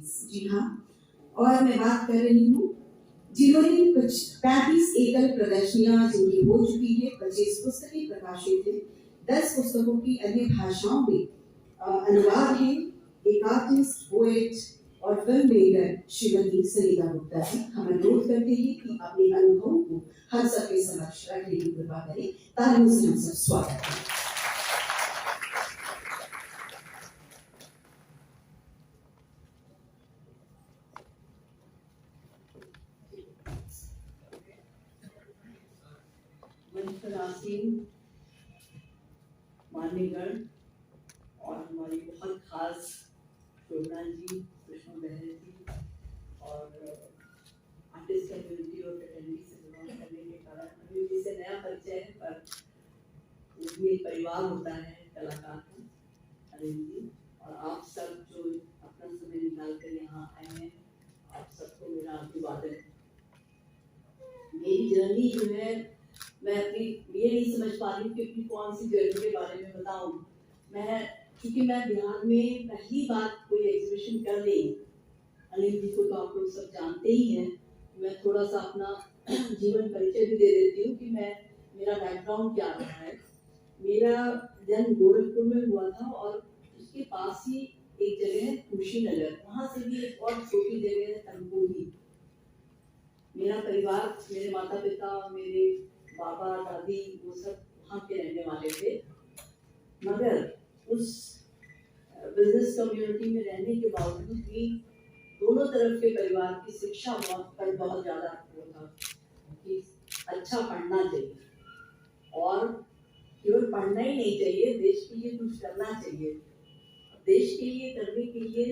जी हाँ, और मैं बात कर रही हूँ जिन्होंने कुछ 35 एकल प्रदर्शनियां जिनकी हो चुकी है, 25 पुस्तकें प्रकाशित है, 10 पुस्तकों की अन्य भाषाओं में अनुवाद है। एक आर्टिस्ट, पोएट और फिल्म मेकर श्रीमती सरिता गुप्ता जी, हम अनुरोध करते हैं कि अपने अनुभवों को हम सबके समक्ष रखने की कृपा करें। तालियों से हम सब स्वागत करें। मान्यगण और हमारी बहुत खास शोभना जी, कृष्ण बहन जी और आर्टिस्ट कम्युनिटी और फ्रेटर्निटी से बिलोंग करने के कारण अभी भी से नया परिचय है, पर वो भी एक परिवार होता है कलाकार का। अनिल जी और आप सब जो अपना समय निकाल कर यहाँ आए हैं, आप सबको मेरा अभिवादन। मेरी जर्नी जो है, मैं अपनी ये नहीं समझ पा रही हूँ कि अपनी कौन सी जर्नी के बारे में बताऊँ। क्योंकि मैं बिहार में पहली बार कोई एग्जीबिशन कर रही हूँ। अनिल जी को तो आप लोग सब जानते ही हैं। मैं थोड़ा सा अपना जीवन परिचय भी दे देती हूँ कि मेरा बैकग्राउंड क्या रहा है। मेरा जन्म गोरखपुर में हुआ था और उसके पास ही एक जगह है कुशीनगर, वहाँ से भी एक और छोटी जगह है तनपुरी। मेरा परिवार, मेरे माता पिता, मेरे बाबा दादी, वो सब वहाँ के रहने वाले थे। मगर उस बिजनेस कम्युनिटी में रहने के बावजूद भी दोनों तरफ के परिवार की शिक्षा बहुत ज्यादा वो था कि अच्छा पढ़ना चाहिए और केवल पढ़ना ही नहीं चाहिए, देश के लिए कुछ करना चाहिए। देश के लिए करने के लिए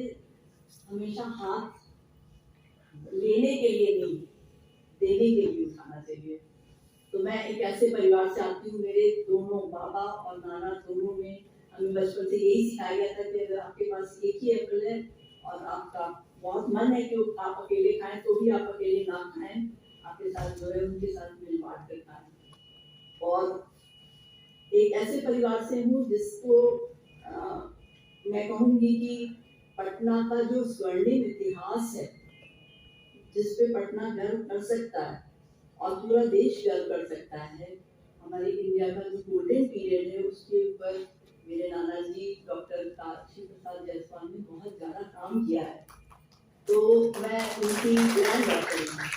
हमेशा हाथ लेने के लिए नहीं, देने के लिए उठाना चाहिए। तो मैं एक ऐसे परिवार से आती हूँ, मेरे दोनों बाबा और नाना दोनों में हमें बचपन से यही सिखाया गया था कि अगर आपके पास एक ही एप्पल है और आपका बहुत मन है कि आप अकेले खाएं तो भी आप अकेले ना खाएं, आपके साथ जो है उनके साथ मिल बांट कर खाएं। और एक ऐसे परिवार से हूँ जिसको मैं कहूँगी कि पटना का जो स्वर्णिम इतिहास है, जिस पे पटना गर्व कर सकता है और पूरा देश गर्व कर सकता है। हमारे इंडिया का जो गोल्डन पीरियड है उसके ऊपर मेरे नाना जी डॉक्टर काशी प्रसाद जायसवाल ने बहुत ज्यादा काम किया है, तो मैं उनकी ग्रैंड डॉटर हूँ।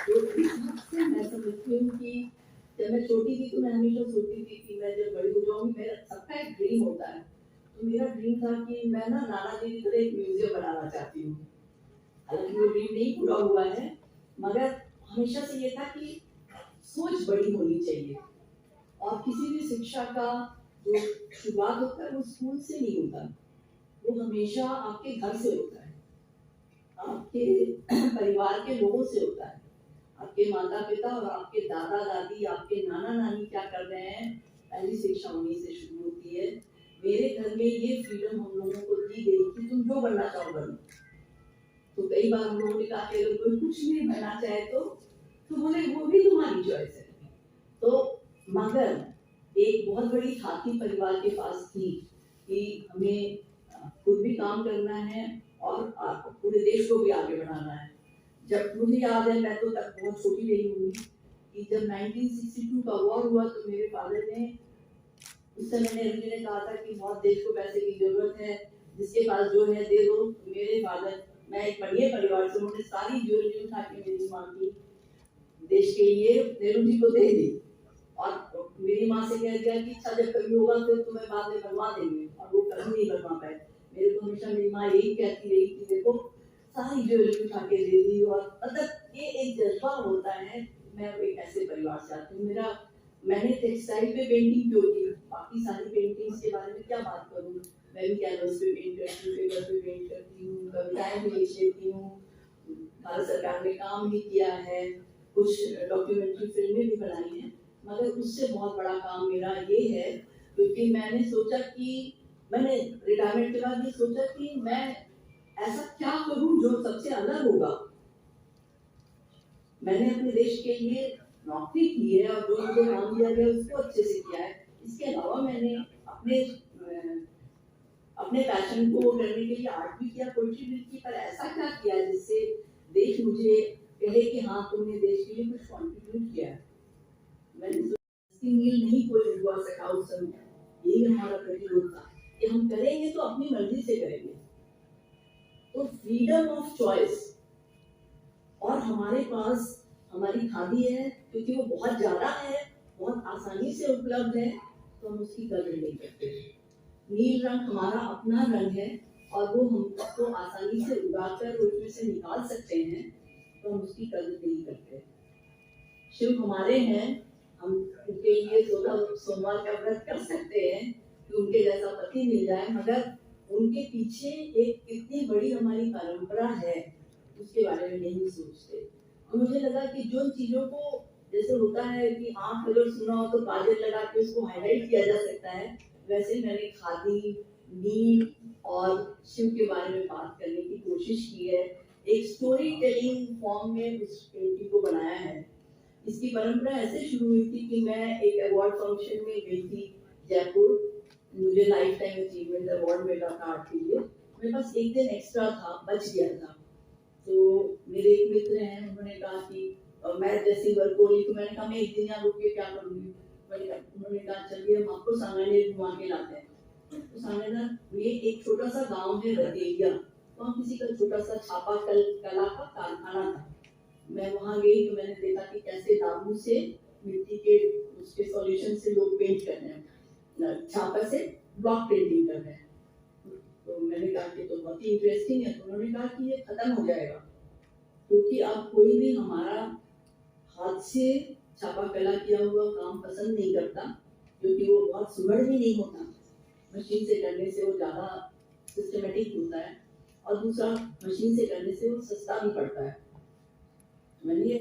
तो इस वक्त से मैं समझती हूँ कि जब मैं छोटी थी तो मैं हमेशा सोचती थी कि मैं जब बड़ी हो जाऊंगी, मेरा सबका एक ड्रीम होता है। तो मेरा ड्रीम था कि मैं ना नाना जी की तरह एक म्यूजियम बनाना चाहती हूँ। हालांकि वो ड्रीम नहीं पूरा हुआ है, मगर हमेशा से ये था कि सोच बड़ी होनी चाहिए और किसी भी शिक्षा का जो शुरुआत होता है वो स्कूल से नहीं होता, वो हमेशा आपके घर से होता है, आपके परिवार के लोगों से होता है। आपके माता पिता और आपके दादा दादी, आपके नाना नानी क्या कर रहे हैं, पहली शिक्षा उन्हीं से शुरू होती है। मेरे घर में ये फ्रीडम हम लोगों को दी गई कि तुम जो बनना चाहो बनो। तो कई बार हम लोगों ने कहा कि अगर कोई कुछ नहीं बनना चाहे तो बोले वो भी तुम्हारी चॉइस है। तो मगर एक बहुत बड़ी खाती परिवार के पास थी कि हमें खुद भी काम करना है और पूरे देश को भी आगे बढ़ाना है। जब मुझे याद है, मैं तो तक बहुत छोटी रही हूँ कि जब 1962 का वॉर हुआ तो मेरे फादर ने, उस समय नेहरू जी ने कहा था कि बहुत देश को पैसे की जरूरत है, जिसके पास जो है दे दो। मेरे फादर, मैं एक बढ़िया परिवार से, उन्होंने सारी ज्वेलरी उठा के मेरी माँ की देश के लिए नेहरू जी को दे दी और मेरी माँ से कह दिया कि अच्छा जब कभी होगा तो तुम्हें बाद में बनवा देंगे, और वो कभी नहीं बनवा पाए। मेरे को हमेशा मेरी माँ यही कहती रही कि देखो सारी ज्वेलरी उठा के दे दी। और मतलब ये एक जज्बा होता है। मैं एक ऐसे परिवार से आती हूँ। मैंने टेक्सटाइल पे पेंटिंग क्यों की, बाकी सारी पेंटिंग्स के बारे में क्या बात करूँ। मैं भी कैनवस पे पेंट करती हूँ, पेपर पे पेंट करती हूँ, कविताएं भी लिख लेती हूँ, भारत सरकार में काम भी किया है, कुछ डॉक्यूमेंट्री फिल्में भी बनाई हैं। मगर उससे बहुत बड़ा काम मेरा ये है क्योंकि मैंने सोचा कि मैंने रिटायरमेंट के बाद ये सोचा कि मैं ऐसा क्या करूं जो सबसे अलग होगा। मैंने अपने देश के लिए नौकरी की है और जो मुझे काम दिया गया उसको अच्छे से किया है। इसके अलावा मैंने अपने अपने पैशन को करने के लिए आर्ट भी किया, पोइट्री भी की, पर ऐसा क्या किया जिससे देश मुझे कहे कि हाँ तुमने देश के लिए कुछ कंट्रीब्यूट किया है। मैंने मील नहीं कोई हुआ सका उस समय, यही हमारा प्रतिरोध था कि हम करेंगे तो अपनी मर्जी से करेंगे। तो फ्रीडम ऑफ चॉइस, और हमारे पास हमारी खादी है क्योंकि वो बहुत ज्यादा है, बहुत आसानी से उपलब्ध है, तो हम उसकी कदर नहीं करते। नील रंग हमारा अपना रंग है और वो हम उसको आसानी से उगाकर उसमें से निकाल सकते हैं, तो हम उसकी कदर नहीं करते। शिव हमारे हैं, हम उनके लिए 16 सोमवार का व्रत कर सकते हैं कि उनके जैसा पति मिल जाए, मगर उनके पीछे एक कितनी बड़ी हमारी परंपरा है उसके बारे में नहीं सोचते। तो मुझे लगा कि जो चीजों को, जैसे होता है कि आंख अगर सुना हो तो काजल लगा के उसको हाईलाइट किया जा सकता है, वैसे मैंने खादी, नील और शिव के बारे में बात करने की कोशिश की है। एक स्टोरी टेलिंग फॉर्म में उस पेंटिंग को बनाया है। इसकी परंपरा ऐसे शुरू हुई थी कि मैं एक अवार्ड फंक्शन में गई थी जयपुर, मुझे लाइफ टाइम अचीवमेंट अवार्ड मिला था आर्ट के लिए। मेरे पास एक दिन एक्स्ट्रा था, बच गया था, तो मेरे एक मित्र हैं, उन्होंने कहा कि मैं जैसी वर्क हो रही, तो मैंने कहा मैं एक दिन यहाँ रुक के क्या करूँगी। उन्होंने कहा चलिए हम आपको सांगानेर घुमा के लाते हैं। तो सांगानेर ये एक छोटा सा गांव है रतेलिया, वहाँ किसी का छोटा सा छापा कला का कारखाना था। मैं वहाँ गई तो मैंने देखा कि कैसे दाबू से मिट्टी के उसके सॉल्यूशन से लोग पेंट कर रहे हैं, छापा से ब्लॉक पेंटिंग कर रहे हैं। तो मैंने कहा कि तो बहुत ही इंटरेस्टिंग है। तो उन्होंने कहा कि ये खत्म हो जाएगा क्योंकि अब कोई भी हमारा हाथ से छापा कला किया हुआ काम पसंद नहीं करता, क्योंकि वो बहुत सुघड़ भी नहीं होता, मशीन से करने से वो ज्यादा सिस्टमेटिक होता है, और दूसरा मशीन से करने से वो सस्ता भी पड़ता है। मैंने